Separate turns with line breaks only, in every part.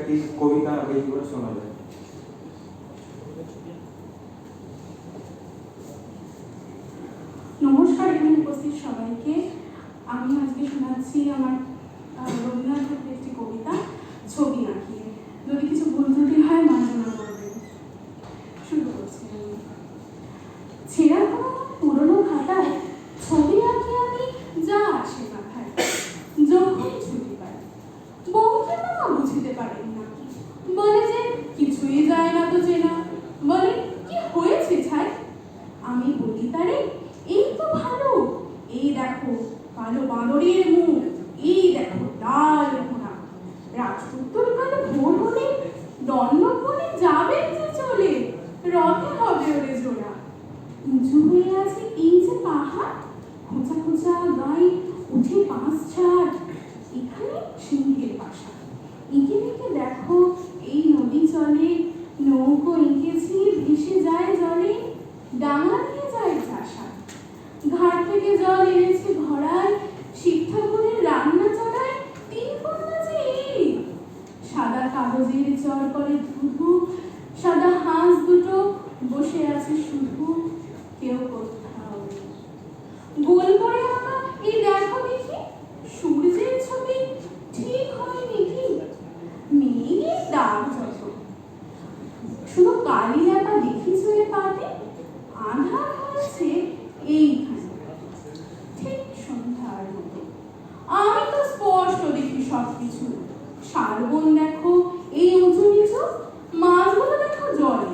একটি কবিতা আবৃত্তি করে শোনাবেন।
নমস্কার এখানে উপস্থিত সবাইকে। আমি আজকে শোনাচ্ছি আমার রবীন্দ্রনাথ ঠাকুরের একটি কবিতা, ছবি আঁকিয়ে। যদি কিছু ভুল ত্রুটি হয় মার্জনা করবেন। শুরু করছি আমি। ছেঁড়া কোনো পুরনো খাতায় ছবি আঁকি আমি, যা আসে মাথায় যখন ছুটি পাই। বউকে মামা বুঝিতে পারেন না, বলে যে কিছুই যায় না তো চেনা। বলে কি হয়েছে ছাই? আমি বলি তারে এই তো ভালো, এই দেখো কালো বাঁদরের মুখ, এই দেখো লাল ঘোড়া। রাজপুত্তর কালো ভোর হলে দণ্ডক বনে যাবেন যে চলে, রথে হবে ওরে জোড়া। উঁচু হয়ে আছে এই যে পাহাড়, খোঁচা খোঁচা গায়ে উঠে পাঁচ ছাড়। এখানে সিংহের বাসা। এঁকে এঁকে দেখো এই নদী চলে, নৌকো এঁকেছি ভেসে যায় জলে, ডাঙা নিয়ে যায় চাষা। ঘাট থেকে জল এনেছে ভরায়, শিব ঠাকুরের রান্না চড়ায় 3 কন্যা যে এই। সাদা কাগজের চর করে ধুধু, সাদা হাঁস দুটো বসে আছে শুধু, কেউ কোথাও নেই। গোল করে আঁকা এই দেখো দেখি, সূর্যের ছবি ঠিক হয়নি কি? মেয়ে দাগ যত, শুধু কালি লেপা দেখিছো এ পাতে, আধার হয়েছে এইখানে ঠিক সন্ধ্যার মতো। আমি তো স্পষ্ট দেখি সবকিছু। শালবন দেখো এই উঁচু নিচু, মাছগুলো দেখো জলে।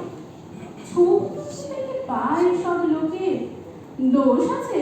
ছবি দেখে পায় সব লোকে, দোষ আছে